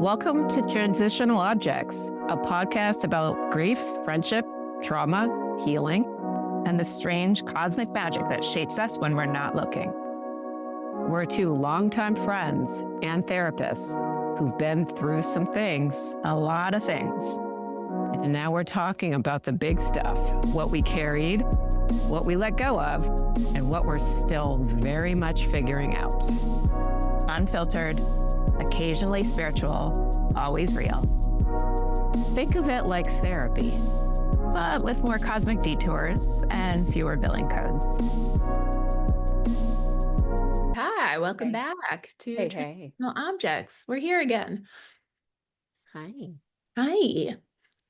Welcome to Transitional Objects, a podcast about grief, friendship, trauma, healing, and the strange cosmic magic that shapes us when we're not looking. We're two longtime friends and therapists who've been through some things, a lot of things. And now we're talking about the big stuff, what we carried, what we let go of, and what we're still very much figuring out. Unfiltered, occasionally spiritual, always real. Think of it like therapy, but with more cosmic detours and fewer billing codes. Hi, welcome back to Transitional Objects. We're here again. Hi. Hi.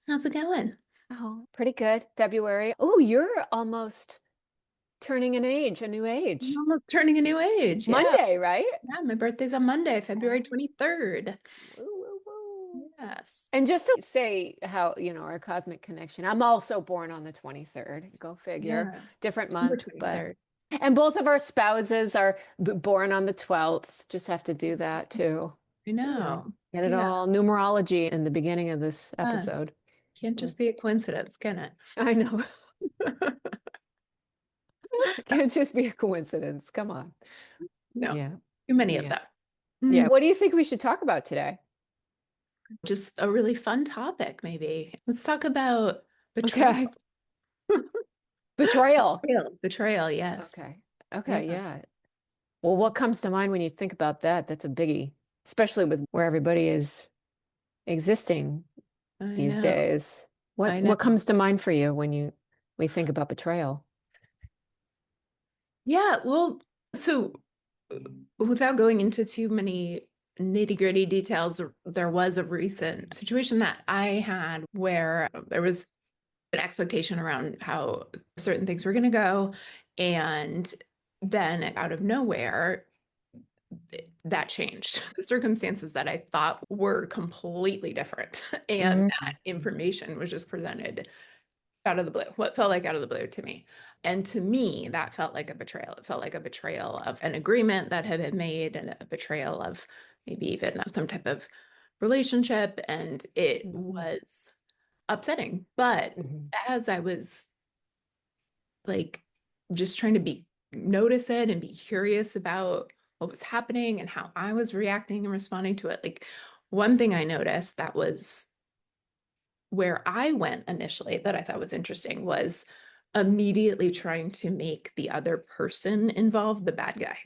How's it going? Oh, pretty good. February. Oh, you're almost turning an age, a new age. I'm almost turning a new age. Yeah. Monday, right? Yeah, my birthday's on Monday, February 23rd. Woo, woo, woo. Yes. And just to say how, our cosmic connection, I'm also born on the 23rd. Go figure. Yeah. Different Number month, but 23rd. and both of our spouses are born on the 12th. Just have to do that too. I know. Get it Yeah. all numerology in the beginning of this episode. Can't just be a coincidence, can it? I know. Can't just be a coincidence. Come on. No. Yeah. Too many of them. Yeah. What do you think we should talk about today? Just a really fun topic, maybe. Let's talk about betrayal. Okay. Betrayal. Betrayal, yes. Okay, yeah. Well, what comes to mind when you think about that? That's a biggie, especially with where everybody is existing these days. What comes to mind for you when we think about betrayal? Yeah, well, so without going into too many nitty-gritty details, there was a recent situation that I had where there was an expectation around how certain things were going to go, and then out of nowhere that changed. The circumstances that I thought were completely different, and that information was just presented out of the blue, what felt like out of the blue to me. And to me, that felt like a betrayal. It felt like a betrayal of an agreement that had been made, and a betrayal of maybe even some type of relationship. And it was upsetting. But as I was like just trying to notice it and be curious about what was happening and how I was reacting and responding to it, like one thing I noticed that was where I went initially that I thought was interesting was immediately trying to make the other person involved the bad guy.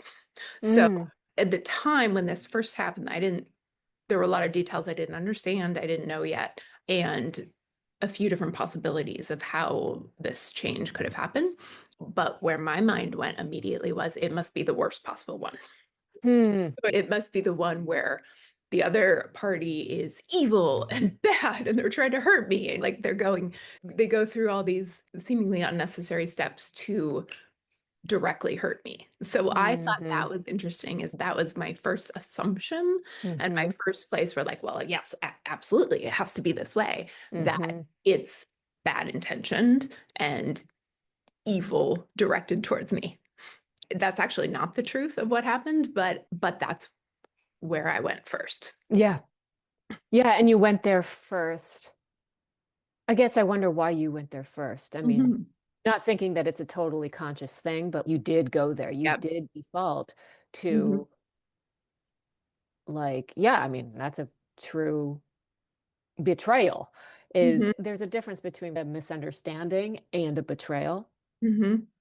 So at the time when this first happened, there were a lot of details I didn't understand, I didn't know yet, and a few different possibilities of how this change could have happened. But where my mind went immediately was, it must be the worst possible one. So it must be the one where the other party is evil and bad and they're trying to hurt me. And like they go through all these seemingly unnecessary steps to directly hurt me. So I thought that was interesting, is that was my first assumption and my first place where like, well, yes, absolutely, it has to be this way, that it's bad intentioned and evil directed towards me. That's actually not the truth of what happened, but that's where I went first. Yeah. And you went there first. I guess I wonder why you went there first. I mean, not thinking that it's a totally conscious thing, but you did go there. You did default to like, I mean, that's a true betrayal. There's a difference between a misunderstanding and a betrayal.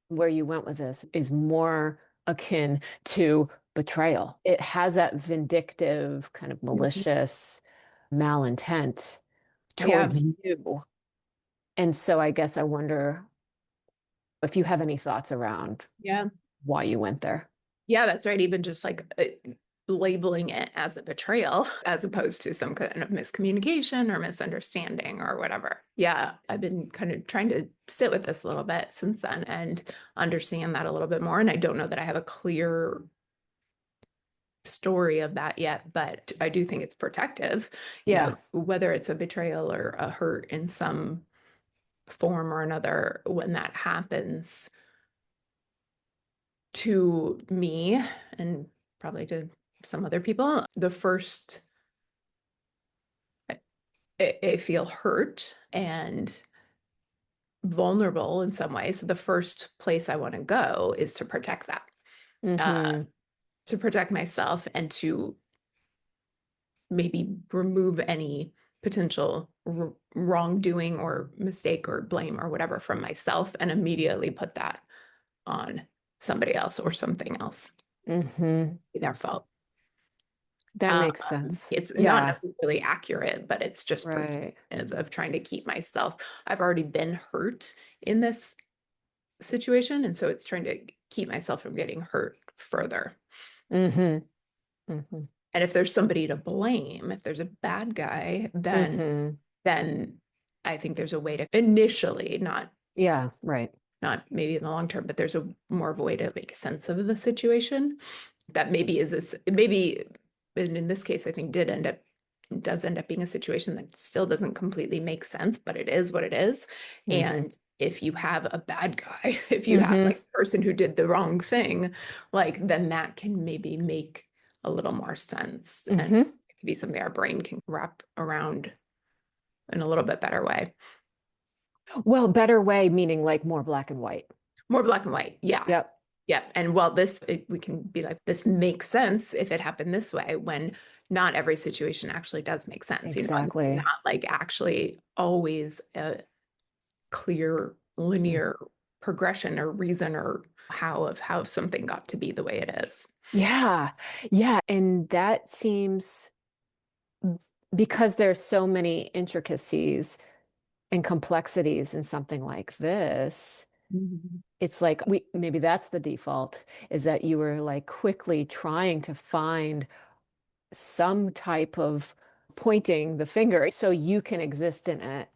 Where you went with this is more akin to betrayal. It has that vindictive, kind of malicious malintent towards you. And so I guess I wonder if you have any thoughts around why you went there. Yeah, that's right. Even just like labeling it as a betrayal as opposed to some kind of miscommunication or misunderstanding or whatever. Yeah, I've been kind of trying to sit with this a little bit since then and understand that a little bit more. And I don't know that I have a clear story of that yet, but I do think it's protective. You know, whether it's a betrayal or a hurt in some form or another, when that happens to me and probably to some other people, the first I feel hurt and vulnerable in some way. So the first place I want to go is to protect that, Mm-hmm. to protect myself and to maybe remove any potential wrongdoing or mistake or blame or whatever from myself and immediately put that on somebody else or something else. Mm-hmm. Their fault. That makes sense. It's not Yeah. necessarily accurate, but it's just Right. protective of trying to keep myself. I've already been hurt in this situation, and so it's trying to keep myself from getting hurt further. Mm-hmm. Mm-hmm. And if there's somebody to blame, if there's a bad guy, Mm-hmm. then I think there's a way to initially, Yeah, right. not maybe in the long term, but there's a more of a way to make sense of the situation that maybe is this maybe, and in this case I think does end up being a situation that still doesn't completely make sense, but it is what it is. Mm-hmm. And if you have a bad guy, if you have Mm-hmm. like a person who did the wrong thing, like then that can maybe make a little more sense, and Mm-hmm. it could be something our brain can wrap around in a little bit better way. Well, better way, meaning like more black and white. More black and white. Yeah. Yep. Yeah. And well, we can be like, this makes sense if it happened this way, when not every situation actually does make sense. You know, and there's Exactly. not like actually always a clear Mm. linear progression or reason or how something got to be the way it is. Yeah. Yeah. And that seems because there's so many intricacies and complexities in something like this, Mhm. it's like we maybe that's the default is that you were like quickly trying to find some type of pointing the finger so you can exist in it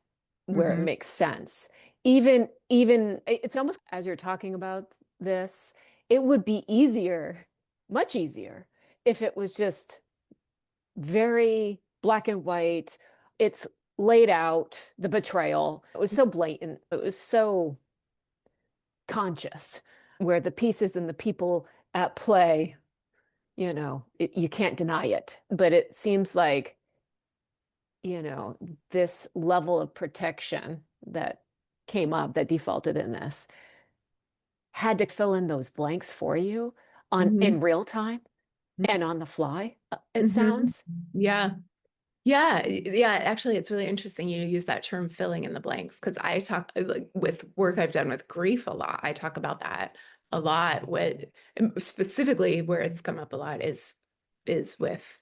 where it Mhm. makes sense. Even it's almost as you're talking about this, it would be easier, much easier, if it was just very black and white. It's laid out, the betrayal. It was so blatant. It was so conscious, where the pieces and the people at play, you can't deny it. But it seems like, this level of protection that came up, that defaulted in this, had to fill in those blanks for you on Mhm. in real time and on the fly, it Mhm. sounds. Yeah. Yeah, yeah, actually, it's really interesting you use that term filling in the blanks, because I talk like with work I've done with grief a lot. I talk about that a lot with specifically where it's come up a lot is with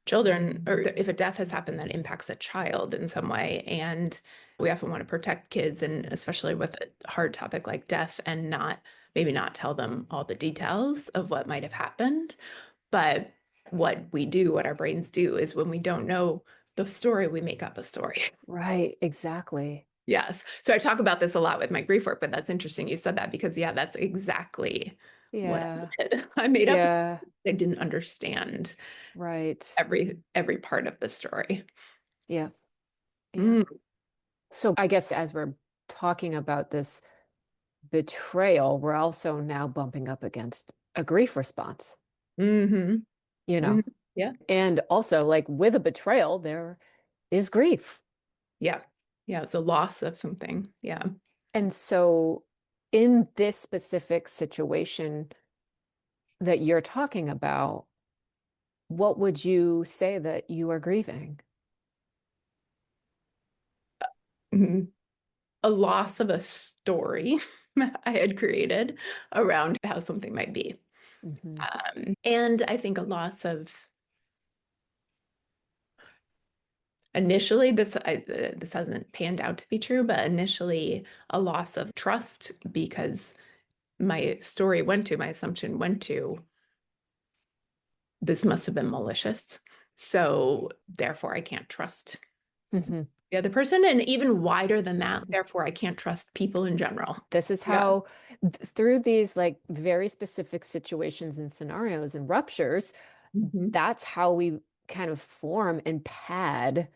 children, or if a death has happened that impacts a child in some way. And we often want to protect kids, and especially with a hard topic like death, and maybe not tell them all the details of what might have happened. But what our brains do is when we don't know the story, we make up a story. Right, exactly. Yes. So I talk about this a lot with my grief work, but that's interesting you said that, because yeah, that's exactly what Yeah, I did. I made up a story. yeah, I didn't understand right. every part of the story. Yeah, yeah. Mm, So I guess as we're talking about this betrayal, we're also now bumping up against a grief response, hmm you hmm know. Yeah. And also, like with a betrayal, there is grief. Yeah. Yeah. It's a loss of something. Yeah. And so, in this specific situation that you're talking about, what would you say that you are grieving? Mhm. A loss of a story I had created around how something might be. Hmm. And I think a loss of initially, this hasn't panned out to be true, but initially a loss of trust, because my assumption went to, this must have been malicious. So therefore I can't trust Hmm. the other person. And even wider than that, therefore I can't trust people in general. This is Yeah. how, through these like very specific situations and scenarios and ruptures, Mhm. that's how we kind of form and pad,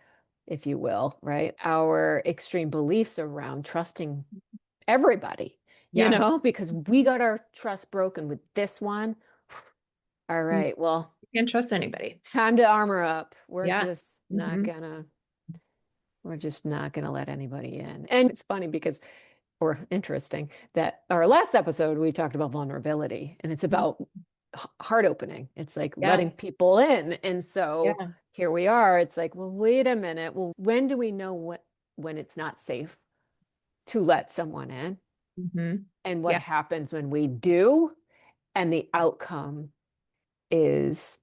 if you will, right? Our extreme beliefs around trusting everybody, Yeah. because we got our trust broken with this one. All You right, well, can't trust anybody. time to armor up. We're Yeah. just not Mhm. gonna. We're just not going to let anybody in. And it's funny because, or interesting, that our last episode, we talked about vulnerability and it's about heart opening. It's like Yeah. letting people in. And so Yeah. here we are. It's like, well, wait a minute. Well, when do we know when it's not safe to let someone in? Mm-hmm. And what Yeah. happens when we do? And the outcome is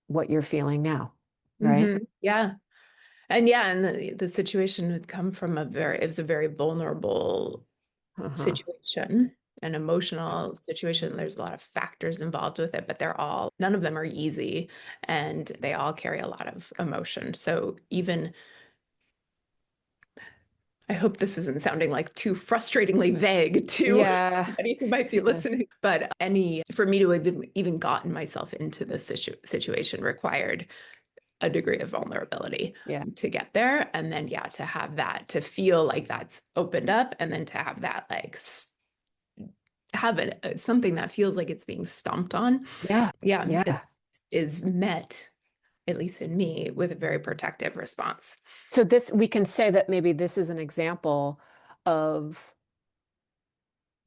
what you're feeling now, right? Mm-hmm. Yeah. And yeah, and the situation had come from it was a very vulnerable Uh-huh. situation, an emotional situation. There's a lot of factors involved with it, but none of them are easy, and they all carry a lot of emotion. So even, I hope this isn't sounding like too frustratingly vague to Yeah. anybody who might be Yeah. listening, but for me to have even gotten myself into this situation required a degree of vulnerability Yeah. to get there. And then, yeah, to have that, to feel like that's opened up, and then to have that, like, have it something that feels like it's being stomped on. Yeah. Yeah, it Yeah. is met, at least in me, with a very protective response. So we can say that maybe this is an example of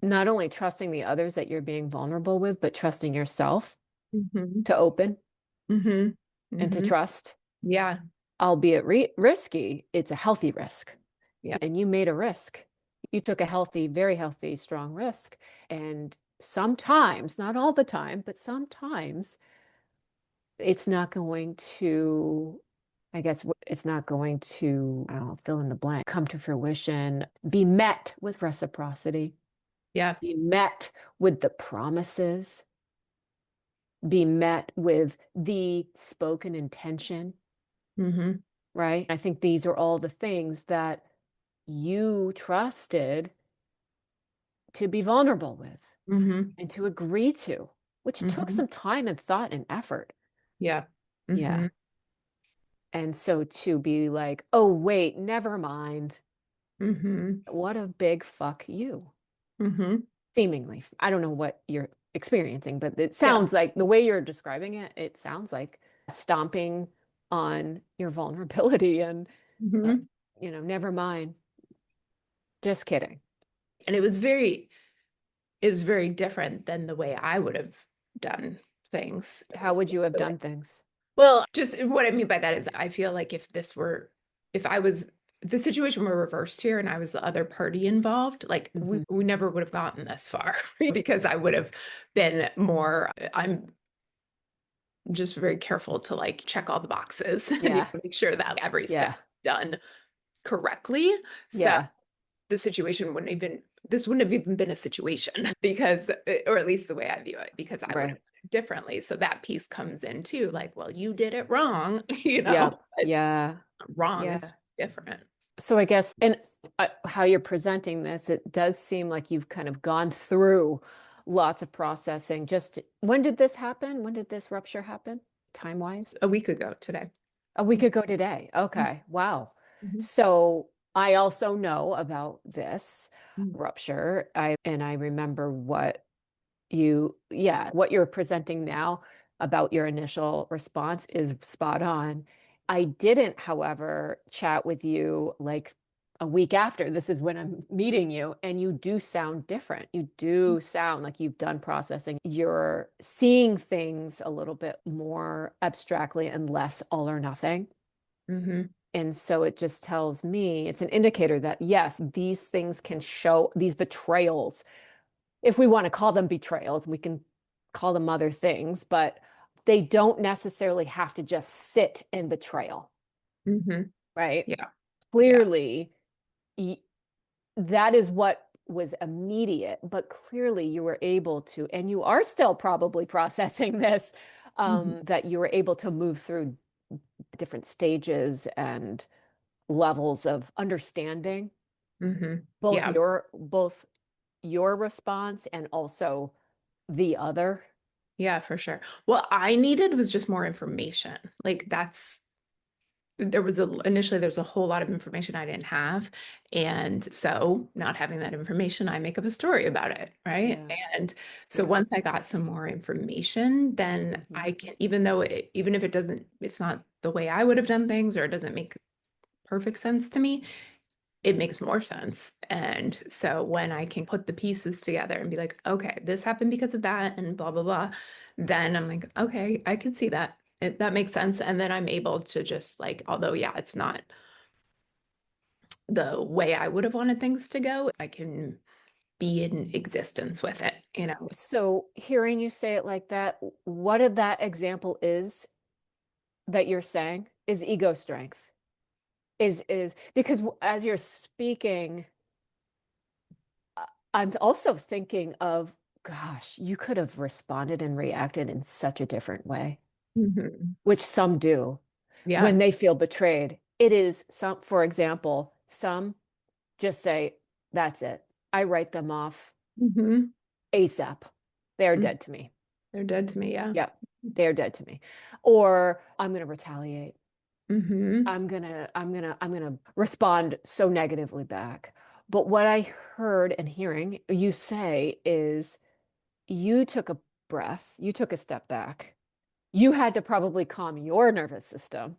not only trusting the others that you're being vulnerable with, but trusting yourself Mm-hmm. to open Mm-hmm. and to Mm-hmm. trust, Yeah. albeit risky, it's a healthy risk. Yeah. And you made a risk. You took a healthy, very healthy, strong risk. And sometimes, not all the time, but sometimes it's not going to, I guess it's not going to, I don't know, fill in the blank, come to fruition, be met with reciprocity, Yeah. be met with the promises, be met with the spoken intention, Mm-hmm. right? I think these are all the things that you trusted to be vulnerable with Mm-hmm. and to agree to, which took Mm-hmm. some time and thought and effort. Yeah. Yeah. Mm-hmm. And so to be like, oh, wait, never mind. Mm-hmm. What a big fuck you, Mm-hmm. seemingly. I don't know what you're experiencing, but it Yeah. sounds like the way you're describing it, it sounds like stomping on your vulnerability and, uh, Mm-hmm. never mind. Just kidding. And it was very different than the way I would have done things. How would you have done things? Well, just what I mean by that is I feel like if the situation were reversed here and I was the other party involved, like Mhm. we never would have gotten this far because I would have been more, I'm just very careful to, like, check all the boxes and Yeah. make sure that every step Yeah. is done correctly. So Yeah. the situation this wouldn't have even been a situation because, or at least the way I view it, because I would have Right. done it differently. So that piece comes in too, like, well, you did it wrong, Yeah. but Yeah. wrong is Yeah. different. So I guess, and how you're presenting this, it does seem like you've kind of gone through lots of processing. Just when did this happen? When did this rupture happen, time-wise? A week ago today. A week ago today. Okay. Wow. Mhm. So I also know about this Mhm. rupture. I remember what you're presenting now about your initial response is spot on. I didn't, however, chat with you like a week after. This is when I'm meeting you, and you do sound different. You do sound like you've done processing. You're seeing things a little bit more abstractly and less all or nothing. Mhm. And so it just tells me it's an indicator that yes, these things can show these betrayals, if we want to call them betrayals, we can call them other things, but they don't necessarily have to just sit in betrayal, Mhm. right? Yeah. Yeah. Clearly, that is what was immediate, but clearly you were able to, and you are still probably processing this, Mhm. that you were able to move through different stages and levels of understanding Mhm. both Yeah. your response and also the other. Yeah, for sure. What I needed was just more information. Like, initially there was a whole lot of information I didn't have. And so not having that information, I make up a story about it, right? Yeah. And so Yeah. once I got some more information, then Mhm. I can, even if it's not the way I would have done things, or it doesn't make perfect sense to me, it makes more sense. And so when I can put the pieces together and be like, okay, this happened because of that and blah, blah, blah, then I'm like, okay, I can see that. That makes sense. And then I'm able to just like, although, yeah, it's not the way I would have wanted things to go, I can be in existence with it, you know? So hearing you say it like that, what of that example is that you're saying is ego strength. Is because as you're speaking, I'm also thinking of, gosh, you could have responded and reacted in such a different way, Mhm. which some do Yeah. when they feel betrayed. It is some, for example, some just say, that's it. I write them off Hmm. ASAP. They're dead to me. They're dead to me. Yeah. Yeah, they're dead to me. Or I'm going to retaliate. Hmm. I'm gonna respond so negatively back. But what I heard and hearing you say is you took a breath, you took a step back. You had to probably calm your nervous system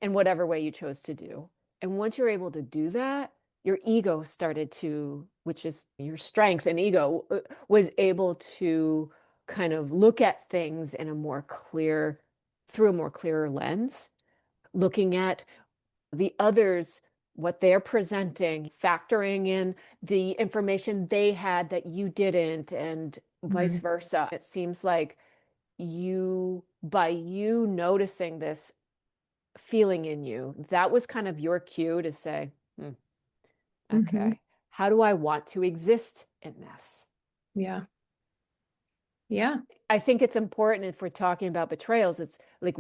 in whatever way you chose to do. And once you're able to do that, your ego started to, which is your strength and ego, was able to kind of look at things in a more clear, through a more clearer lens, looking at the others, what they're presenting, factoring in the information they had that you didn't, and vice Hmm. versa. It seems like you, by you noticing this feeling in you, that was kind of your cue to say, Hmm. okay, how do I want to exist in this? Yeah. Yeah. I think it's important if we're talking about betrayals, it's like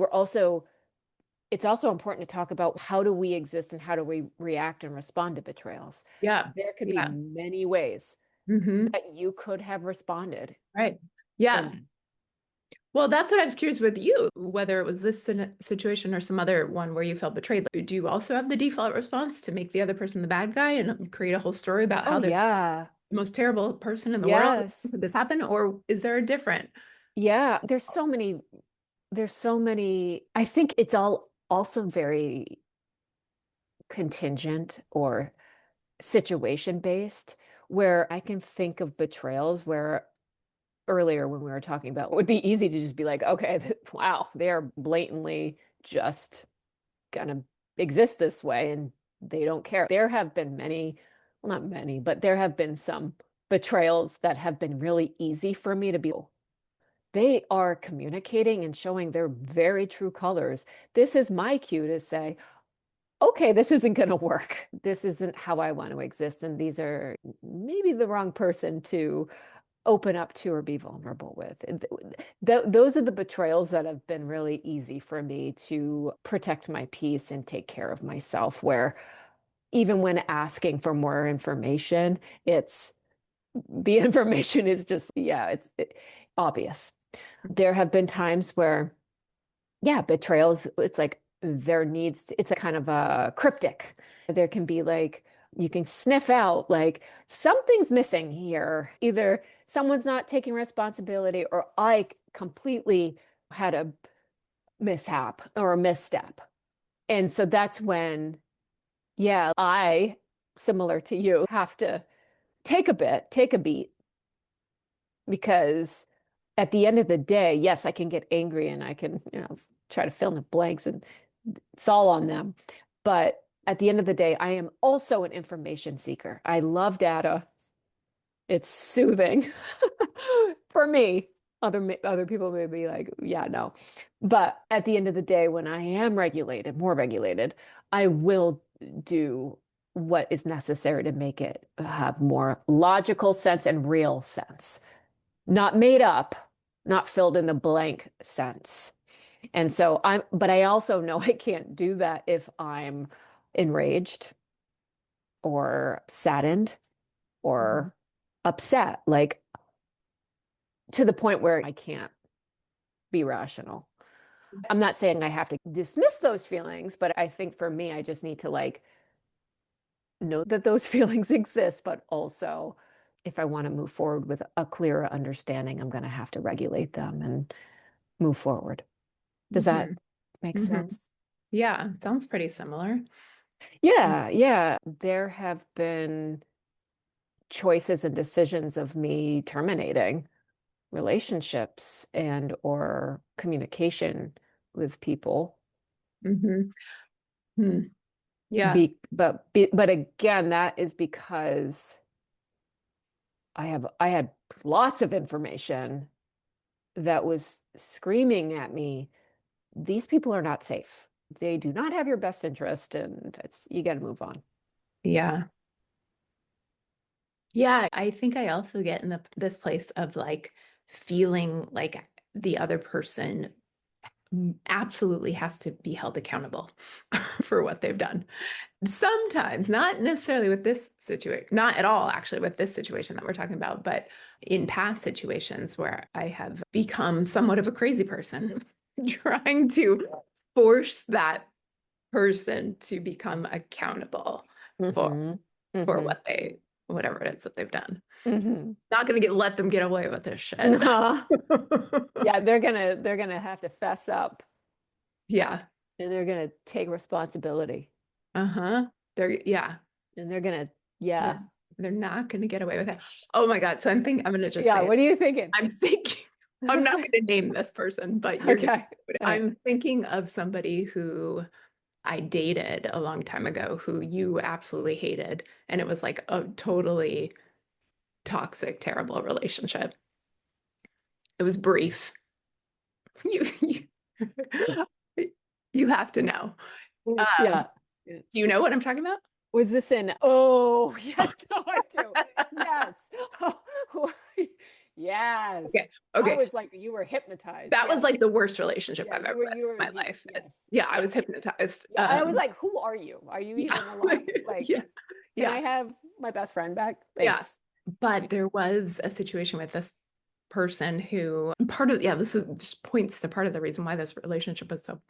it's also important to talk about how do we exist and how do we react and respond to betrayals. Yeah. There could be Yeah. many ways Hmm. that you could have responded. Right. Yeah. And Well, that's what I was curious with you, whether it was this situation or some other one where you felt betrayed. Like, do you also have the default response to make the other person the bad guy and create a whole story about oh how they're yeah, the most terrible person in the world? yes. Could this happen? Or is there a different? Yeah, there's so many. I think it's all also very contingent or situation based, where I can think of betrayals where earlier when we were talking about it would be easy to just be like, okay, wow, they're blatantly just gonna exist this way and they don't care. There have been many, well, not many, but there have been some betrayals that have been really easy for me to be. They are communicating and showing their very true colors. This is my cue to say, okay, this isn't going to work. This isn't how I want to exist. And these are maybe the wrong person to open up to or be vulnerable with. Those are the betrayals that have been really easy for me to protect my peace and take care of myself, where even when asking for more information, it's the information is just, yeah, obvious. There have been times where, yeah, betrayals, it's like it's a kind of a cryptic. There can be like, you can sniff out like something's missing here. Either someone's not taking responsibility or I completely had a mishap or a misstep. And so that's when, yeah, I, similar to you, have to take a beat, because at the end of the day, yes, I can get angry and I can, try to fill in the blanks and it's all on them. But at the end of the day, I am also an information seeker. I love data. It's soothing for me. Other people may be like, yeah, no. But at the end of the day, when I am regulated, more regulated, I will do what is necessary to make it have more logical sense and real sense, not made up, not filled in the blank sense. And so but I also know I can't do that if I'm enraged or saddened Mhm. or upset, like to the point where I can't be rational. I'm not saying I have to dismiss those feelings, but I think for me, I just need to like know that those feelings exist, but also if I want to move forward with a clearer understanding, I'm going to have to regulate them and move forward. Does that Mhm. make Mhm. sense? Yeah, sounds pretty similar. Yeah. There have been choices and decisions of me terminating relationships and or communication with people. Mm-hmm. Hmm. Yeah. But again, that is because I had lots of information that was screaming at me, these people are not safe. They do not have your best interest, and you got to move on. Yeah. Yeah. I think I also get in this place of like feeling like the other person absolutely has to be held accountable for what they've done. Sometimes, not necessarily with this situation, not at all actually with this situation that we're talking about, but in past situations where I have become somewhat of a crazy person, trying to force that person to become accountable for Hmm. for Hmm. whatever it is that they've done. Hmm. Not gonna get let them get away with this shit. Uh, yeah, they're gonna have to fess up Yeah. and they're gonna take responsibility Uh-huh. Yeah. and they're gonna, Yeah. yeah. They're not gonna get away with it. Oh my God. So I'm gonna just Yeah, say it. what are you thinking? I'm thinking, I'm not going to name this person, but you're going Okay. to. All right. I'm thinking of somebody who I dated a long time ago who you absolutely hated. And it was like a totally toxic, terrible relationship. It was brief. You, you have to know. Um, Yeah. Yeah. do you know what I'm talking about? Was this in, oh, yes, no, I do. Yes. Oh, yes. Okay. I Okay. was like, you were hypnotized. That was Yes. like the worst relationship Yeah, I've ever been you were, in my life. yes. Yeah, I Yeah. was hypnotized. Yeah. I was like, who are you? Are you Yeah. even alive? Like, Yeah. can Yeah. I have my best friend back? Yeah. Thanks. But there was a situation with this person who part of, yeah, this is just points to part of the reason why this relationship was so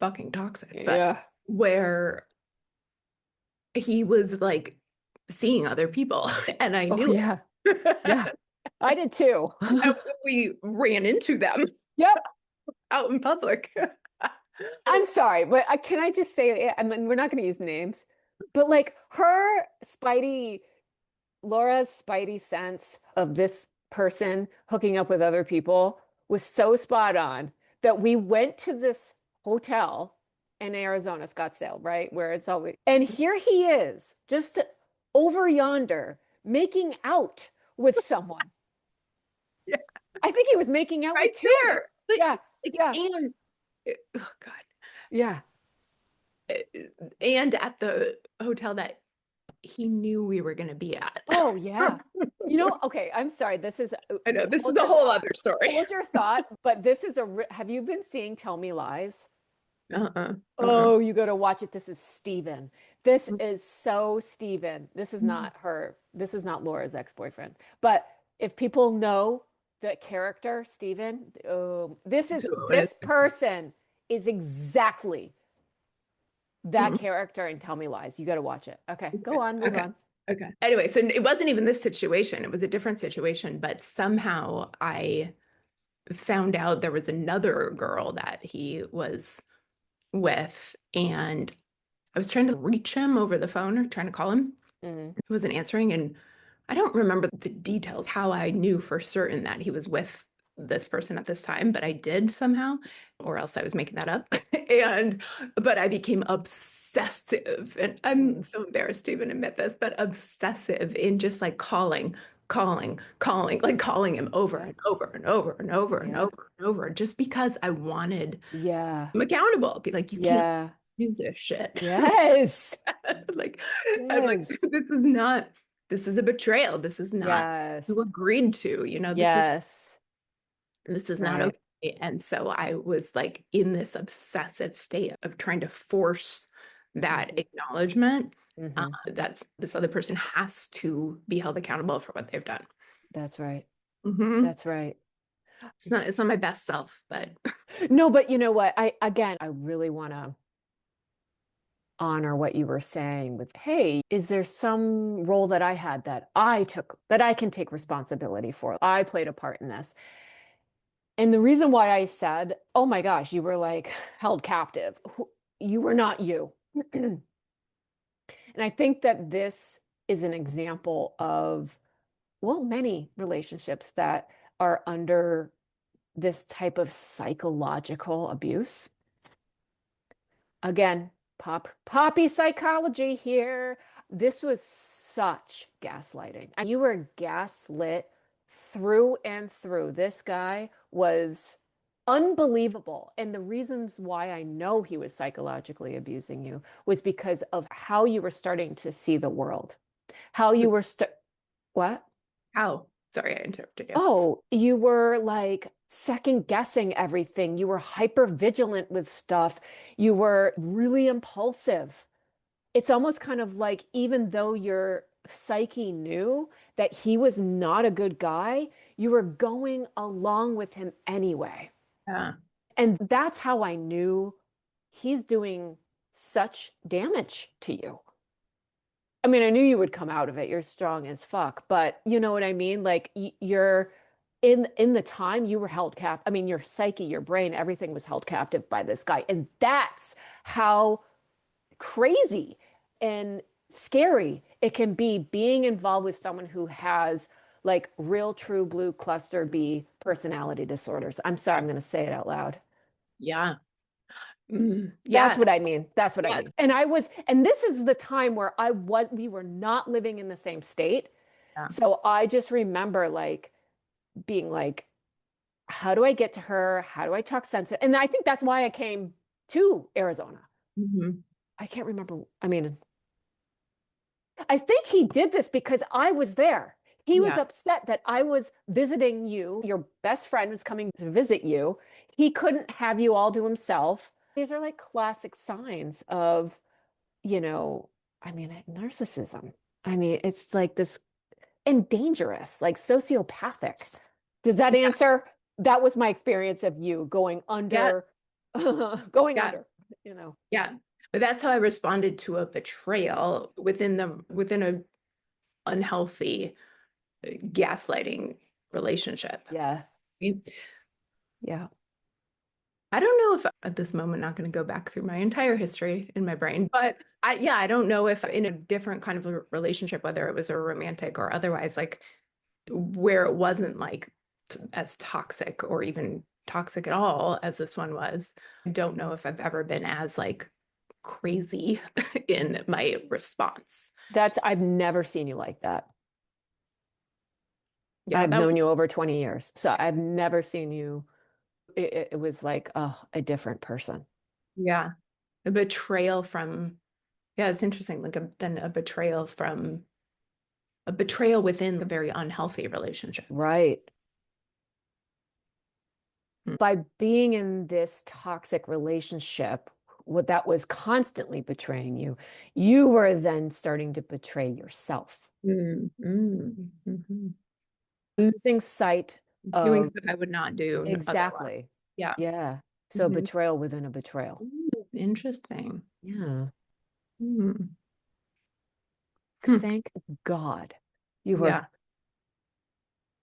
fucking toxic, but Yeah. where he was like seeing other people and I Oh, knew yeah. it. Yeah. I did too. And we ran into them Yep. out in public. I'm sorry, but can I just say, I mean, we're not going to use names, but like Laura's spidey sense of this person hooking up with other people was so spot on that we went to this hotel in Arizona, Scottsdale, right? Where it's always, and here he is, just over yonder, making out with someone. Yeah, I think he was making out right with two of them. there. Like, Yeah, yeah, and oh God. yeah. And at the hotel that he knew we were going to be at. Oh, yeah. You know, okay, I'm sorry. This is I know this is hold a your whole thought. other story. Hold your thought, but this is have you been seeing Tell Me Lies? Uh-uh. Uh-uh. Oh, you got to watch it. This is Steven. This is so Steven. This is not her. This is not Laura's ex-boyfriend. But if people know the character, Steven, So, this person is exactly that mm, character in Tell Me Lies. You got to watch it. Okay, go on, move okay. on. Okay. Anyway, so it wasn't even this situation. It was a different situation, but somehow I found out there was another girl that he was with, and I was trying to reach him over the phone or trying to call him. Mhm. He wasn't answering, and I don't remember the details, how I knew for certain that he was with this person at this time, but I did somehow, or else I was making that up. And but I became obsessive, and I'm Mhm. so embarrassed to even admit this, but obsessive in just like calling, like calling him over Yeah, and over and over and over and yeah, over and over, just because I wanted yeah, him accountable. Be like, you can't yeah. do this shit. Yes, Like, I'm like, yes, this is a betrayal. This is not you yes, agreed to, yes. this is not Right. okay. And so I was like in this obsessive state of trying to force that Hmm. acknowledgement. Hmm. That's this other person has to be held accountable for what they've done. That's right. Mhm. That's right. It's not my best self, but No, but you know what? I really want to honor what you were saying with, hey, is there some role that I had that I took that I can take responsibility for? I played a part in this. And the reason why I said, oh my gosh, you were like held captive. You were not you. And I think that this is an example of, well, many relationships that are under this type of psychological abuse. Again, poppy psychology here. This was such gaslighting. And you were gaslit through and through. This guy was unbelievable. And the reasons why I know he was psychologically abusing you was because of how you were starting to see the world. How you were what? How? Sorry, I interrupted you. Oh, you were like second guessing everything. You were hyper vigilant with stuff. You were really impulsive. It's almost kind of like, even though your psyche knew that he was not a good guy, you were going along with him anyway. Yeah. And that's how I knew he's doing such damage to you. I mean, I knew you would come out of it. You're strong as fuck, but you know what I mean? Like you're in the time you were held captive. I mean, your psyche, your brain, everything was held captive by this guy. And that's how crazy and scary it can be being involved with someone who has like real true blue cluster B personality disorders. I'm sorry, I'm going to say it out loud. Yeah. That's Yes. what I mean. That's what I Yes. mean. And this is the time where we were not living in the same state. Yeah. So I just remember like being like, how do I get to her? How do I talk sense? And I think that's why I came to Arizona. Mhm. I can't remember. I mean, I think he did this because I was there. He was Yeah. upset that I was visiting you. Your best friend was coming to visit you. He couldn't have you all to himself. These are like classic signs of, you know, I mean, narcissism. I mean, it's like this, and dangerous, like sociopathic. Does that Yeah. answer? That was my experience of you going Yeah. under, going Yeah. under, you know. Yeah. But that's how I responded to a betrayal within a unhealthy gaslighting relationship. Yeah. I Yeah. don't know if at this moment, not going to go back through my entire history in my brain, but I don't know if in a different kind of a relationship, whether it was a romantic or otherwise, like where it wasn't like as toxic or even toxic at all as this one was. I don't know if I've ever been as like crazy in my response. I've never seen you like that. Yeah, I've that known was, you over 20 years. So I've never seen you. It was like, oh, a different person. yeah, a betrayal from, yeah, it's interesting. Like then a betrayal within a very unhealthy relationship. Right. Hmm. By being in this toxic relationship, what that was constantly betraying you, you were then starting to betray yourself, Mm, mm, mhm. losing sight Doing of stuff I would not do otherwise. exactly. Yeah. Yeah. So Mhm. betrayal within a betrayal. Interesting. Yeah. Mm. Hmm. Thank God you were, Yeah.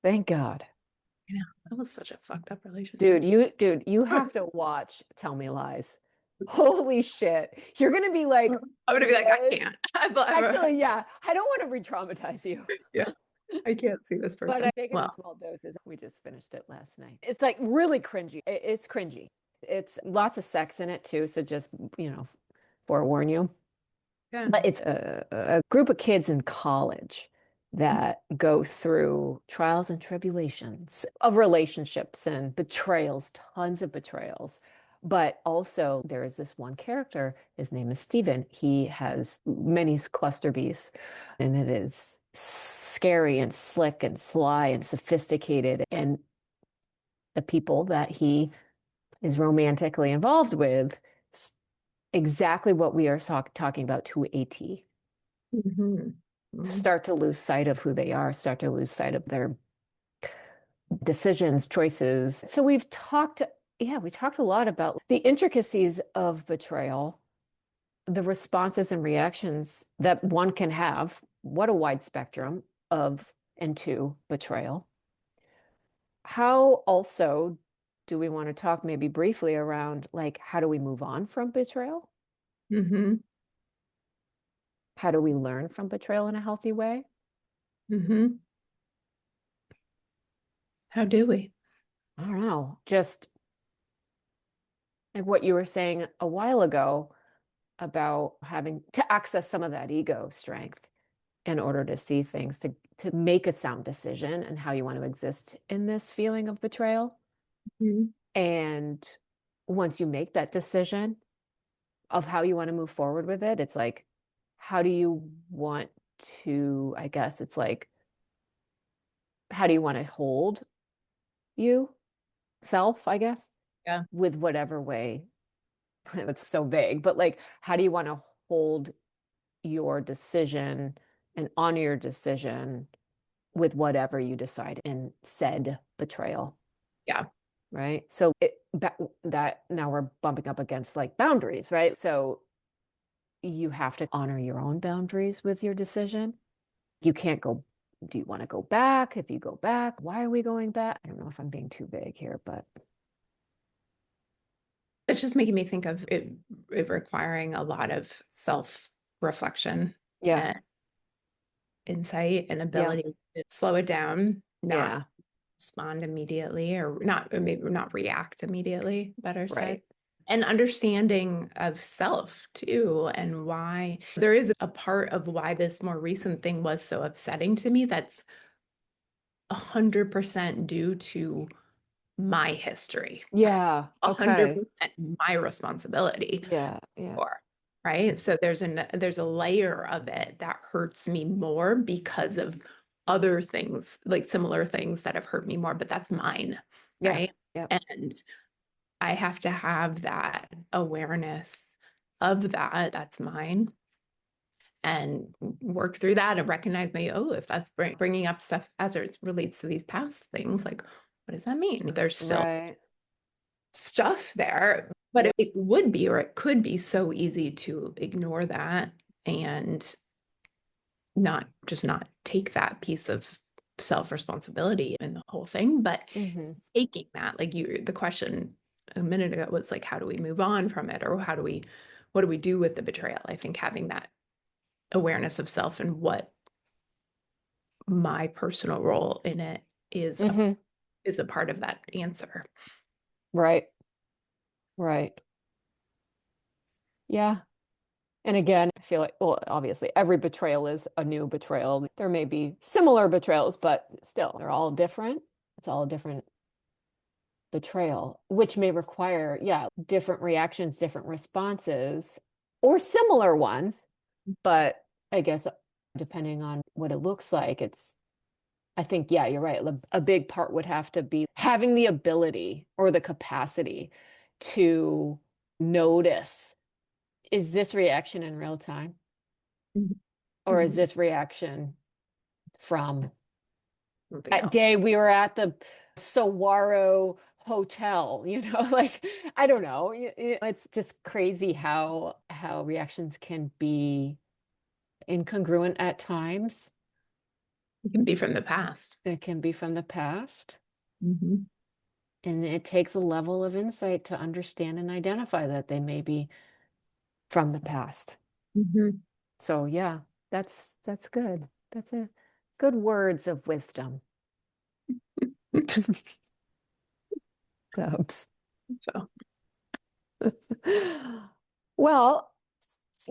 thank God. You know, that was such a fucked up relationship. Dude, you have to watch Tell Me Lies. Holy shit. You're gonna be like, I'm gonna be like, I what? can't. Actually, yeah, I don't want to re-traumatize you. Yeah, I can't see this But I person. take it in Well, small doses. We just finished it last night. It's like really cringy. It's cringy. It's lots of sex in it too. So just, you know, forewarn you. yeah. But it's a group of kids in college that go through trials and tribulations of relationships and betrayals, tons of betrayals. But also, there is this one character. His name is Steven. He has many cluster bees, and it is scary and slick and sly and sophisticated. And the people that he is romantically involved with, exactly what we are talking about to a T. Mhm. Start to lose sight of who they are, start to lose sight of their decisions, choices. So we talked a lot about the intricacies of betrayal, the responses and reactions that one can have. What a wide spectrum of and to betrayal. How also do we want to talk maybe briefly around like how do we move on from betrayal? Mhm. How do we learn from betrayal in a healthy way? Mm-hmm. How do we? I don't know. Just like what you were saying a while ago about having to access some of that ego strength in order to see things, to make a sound decision and how you want to exist in this feeling of betrayal. Mhm. And once you make that decision of how you want to move forward with it, it's like, how do you want to, I guess it's like, how do you want to hold you self, I guess, Yeah. with whatever way it's so vague, but like, how do you want to hold your decision and honor your decision with whatever you decide in said betrayal? Yeah. Right. So that now we're bumping up against like boundaries, right? So you have to honor your own boundaries with your decision. You can't go, do you want to go back? If you go back, why are we going back? I don't know if I'm being too vague here, but It's just making me think of it requiring a lot of self-reflection yeah, and insight and yeah, ability to slow it down, not yeah, respond immediately, or not, maybe not react immediately, better said. right. And understanding of self too, and why there is a part of why this more recent thing was so upsetting to me that's 100% due to my history, Yeah, okay. 100% my responsibility Yeah, yeah, for, right? So there's a layer of it that hurts me more because of other things, like similar things that have hurt me more, but that's mine, yeah, right? yeah. And I have to have that awareness of that, that's mine, and work through that and recognize my, oh, if that's bringing up stuff as it relates to these past things, like, what does that mean? There's still Right. stuff there, but Yeah. it would be, or it could be so easy to ignore that and not take that piece of self-responsibility in the whole thing, but Mm-hmm. taking that, like the question a minute ago was like, how do we move on from it? Or what do we do with the betrayal? I think having that awareness of self and what my personal role in it Mm-hmm. is a part of that answer. Right. Right. Yeah. And again, I feel like, well, obviously, every betrayal is a new betrayal. There may be similar betrayals, but still, they're all different. It's all a different betrayal, which may require, yeah, different reactions, different responses, or similar ones. But I guess depending on what it looks like, I think, yeah, you're right. A big part would have to be having the ability or the capacity to notice, is this reaction in real time? Mhm. Or is Mhm. this reaction from Something that else. day we were at the Saguaro Hotel, like I don't know. It's just crazy how reactions can be incongruent at times. It can be from the past. It can be from the past. Mhm. And it takes a level of insight to understand and identify that they may be from the past. Mhm. So yeah, that's good. That's a good words of wisdom. Dubs. So, Well,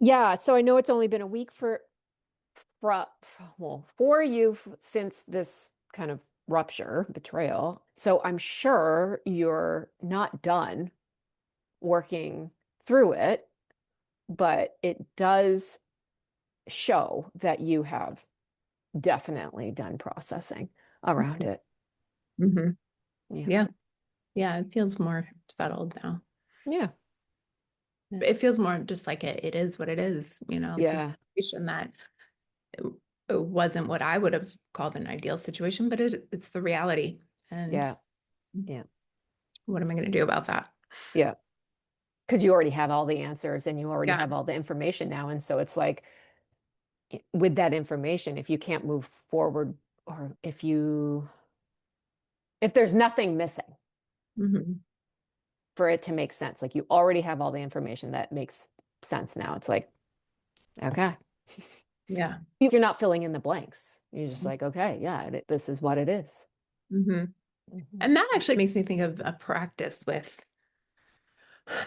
yeah, so I know it's only been a week for you since this kind of rupture, betrayal. So I'm sure you're not done working through it, but it does show that you have definitely done processing around it. mhm. Yeah. Yeah. Yeah. It feels more settled now. Yeah. It feels more just like it is what it is. It's a Yeah. situation that it, it wasn't what I would have called an ideal situation, but it's the reality. And Yeah. Yeah. what am I going to do about that? Yeah. Because you already have all the answers and you already Yeah. have all the information now. And so it's like, with that information, if you can't move forward, or if there's nothing missing Mhm. for it to make sense, like you already have all the information that makes sense now. It's like, okay. Yeah. You're not filling in the blanks. You're just like, okay, yeah, this is what it is. Mm-hmm. And that actually makes me think of a practice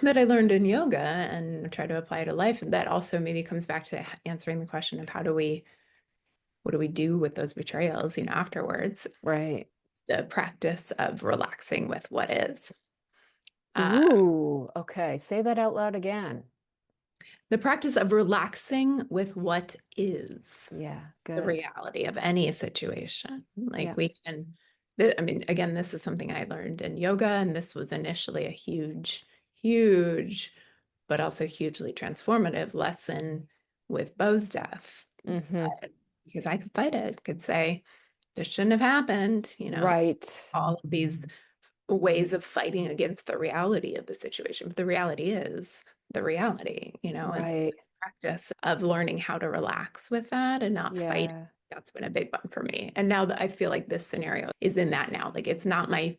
that I learned in yoga and try to apply to life. And that also maybe comes back to answering the question of what do we do with those betrayals, afterwards? Right. It's the practice of relaxing with what is. Ooh, okay. Say that out loud again. The practice of relaxing with what is Yeah, the good. reality of any situation. Like Yeah. we can, I mean, again, this is something I learned in yoga, and this was initially a huge, but also hugely transformative lesson with Bo's death. Because I could fight it, could say, this shouldn't have happened, Right. all of these ways of fighting against the reality of the situation. But the reality is the reality, it's Right. this practice of learning how to relax with that and not fight. Yeah. That's been a big one for me. And now that I feel like this scenario is in that now, like it's not my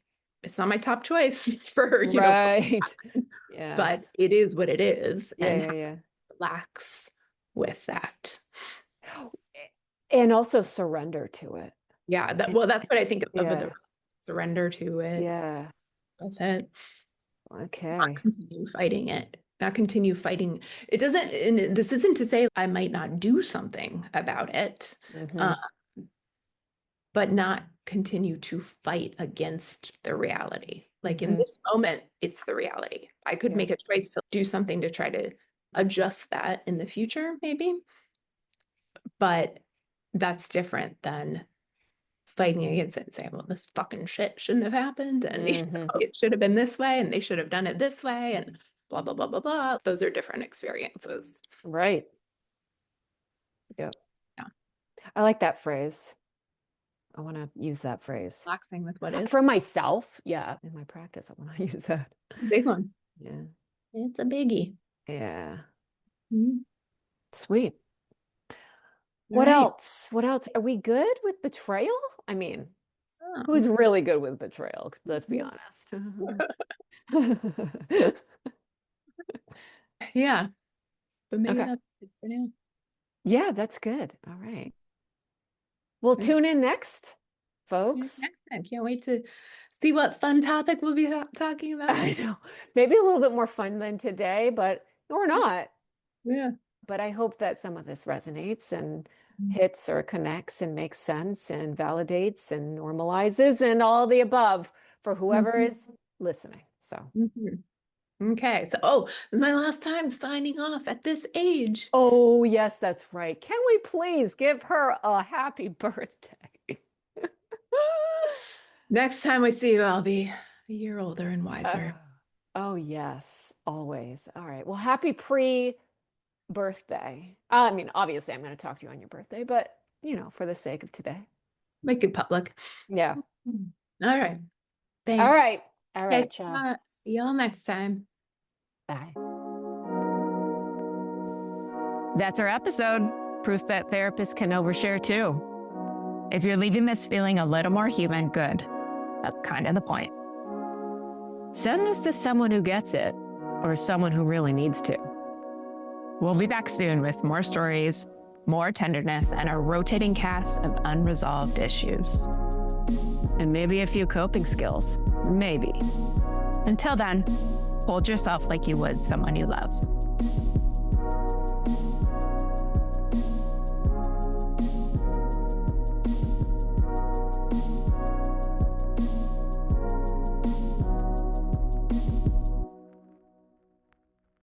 top choice for, Right. but Yes. it is what it is. Yeah, And yeah, how yeah. to relax with that. And also surrender to it. Yeah. That's what I think of Yeah. the surrender to it. Yeah. With it. Not Okay. continue fighting it. Not continue fighting. It doesn't, and this isn't to say I might not do something about it, but not continue to fight against the reality. Like in this moment, it's the reality. I could make a choice to do something to try to adjust that in the future, maybe, but that's different than fighting against it and saying, well, this fucking shit shouldn't have happened. And it should have been this way, and they should have done it this way, and blah, blah, blah, blah, blah. Those are different experiences. Right. Yep. Yeah. I like that phrase. I want to use that phrase. Relaxing with what is. For myself, yeah. In my practice, I want to use that. Big one. Yeah. It's a biggie. Yeah. Mm-hmm. Sweet. All What right. else? What else? Are we good with betrayal? I mean, who's really good with betrayal? Let's be honest. Yeah. But maybe Okay. that's it for now. Yeah, that's good. All right. We'll tune in next, folks. Next time. Can't wait to see what fun topic we'll be talking about. I know. Maybe a little bit more fun than today, but or not. Yeah. But I hope that some of this resonates and hits or connects and makes sense and validates and normalizes and all the above for whoever is listening. So. Okay. So, this is my last time signing off at this age. Oh, yes, that's right. Can we please give her a happy birthday? Next time we see you, I'll be a year older and wiser. Oh, yes, always. All right. Well, happy pre-birthday. I mean, obviously, I'm going to talk to you on your birthday, but, for the sake of today. Make it public. Yeah. All right. Thanks. All right. Guys, Ciao. see y'all next time. Bye. That's our episode. Proof that therapists can overshare too. If you're leaving this feeling a little more human, good. That's kind of the point. Send this to someone who gets it, or someone who really needs to. We'll be back soon with more stories, more tenderness, and a rotating cast of unresolved issues. And maybe a few coping skills. Maybe. Until then, hold yourself like you would someone you love.